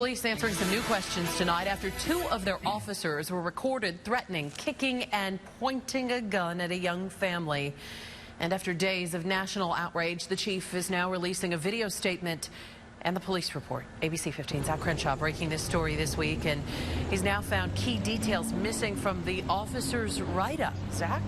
Police answering some new questions tonight after two of their officers were recorded threatening, kicking, and pointing a gun at a young family. And after days of national outrage, the chief is now releasing a video statement and the police report. ABC 15's Zach Crenshaw breaking this story this week, and he's now found key details missing from the officers' write-up. Zach?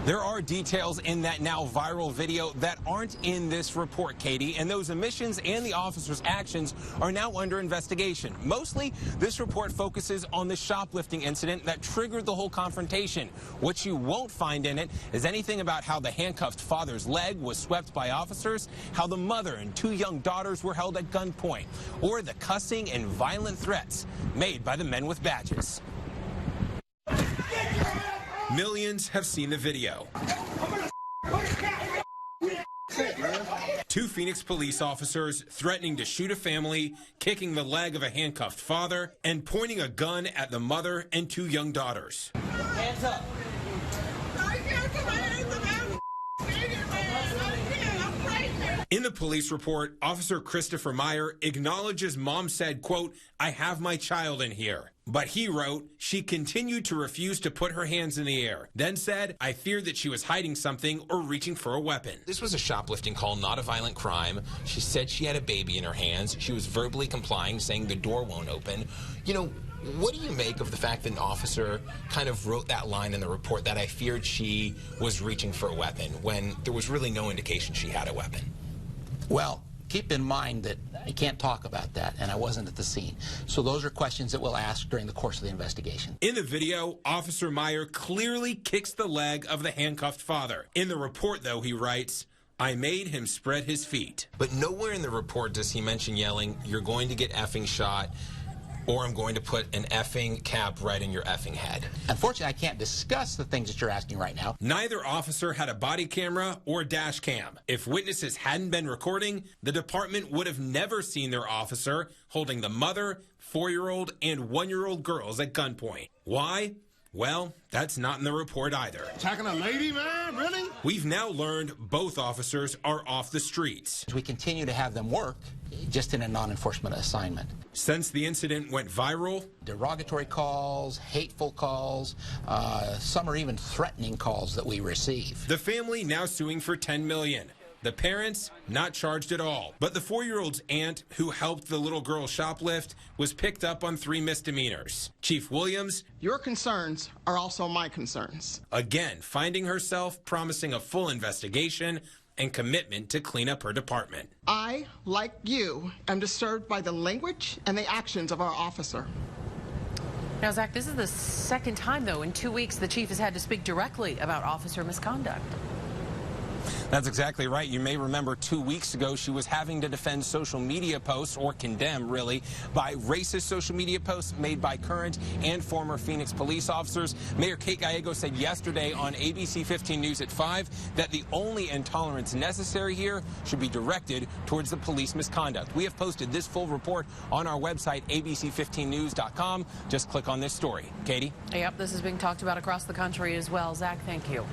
There are details in that now viral video that aren't in this report, Katie, and those omissions and the officers' actions are now under investigation. Mostly, this report focuses on the shoplifting incident that triggered the whole confrontation. What you won't find in it is anything about how the handcuffed father's leg was swept by officers, how the mother and two young daughters were held at gunpoint, or the cussing and violent threats made by the men with badges. Millions have seen the video. Two Phoenix police officers threatening to shoot a family, kicking the leg of a handcuffed father, and pointing a gun at the mother and two young daughters. Hands up. In the police report, Officer Christopher Meyer acknowledges mom said, quote, "I have my child in here." But he wrote, she continued to refuse to put her hands in the air, then said, "I feared that she was hiding something or reaching for a weapon." This was a shoplifting call, not a violent crime. She said she had a baby in her hands. She was verbally complying, saying the door won't open. You know, what do you make of the fact that an officer kind of wrote that line in the report that I feared she was reaching for a weapon when there was really no indication she had a weapon? Well, keep in mind that I can't talk about that, and I wasn't at the scene. So those are questions that we'll ask during the course of the investigation. In the video, Officer Meyer clearly kicks the leg of the handcuffed father. In the report, though, he writes, "I made him spread his feet." But nowhere in the report does he mention yelling, "You're going to get effing shot," or "I'm going to put an effing cap right in your effing head." Unfortunately, I can't discuss the things that you're asking right now. Neither officer had a body camera or dash cam. If witnesses hadn't been recording, the department would have never seen their officer holding the mother, 4-year-old, and 1-year-old girls at gunpoint. Why? Well, that's not in the report either. Attacking a lady, man? Really? We've now learned both officers are off the streets. We continue to have them work, just in a non-enforcement assignment. Since the incident went viral, derogatory calls, hateful calls, some are even threatening calls that we receive. The family now suing for $10 million. The parents not charged at all. But the 4-year-old's aunt, who helped the little girl shoplift, was picked up on 3 misdemeanors. Chief Williams, your concerns are also my concerns. Again, finding herself promising a full investigation and commitment to clean up her department. I, like you, am disturbed by the language and the actions of our officer. Now, Zach, this is the second time, though, in 2 weeks the chief has had to speak directly about officer misconduct. That's exactly right. You may remember 2 weeks ago she was having to defend social media posts, or condemn, really, by racist social media posts made by current and former Phoenix police officers. Mayor Kate Gallego said yesterday on ABC 15 News at 5 that the only intolerance necessary here should be directed towards the police misconduct. We have posted this full report on our website, abc15news.com. Just click on this story. Katie? Yep, this is being talked about across the country as well. Zach, thank you.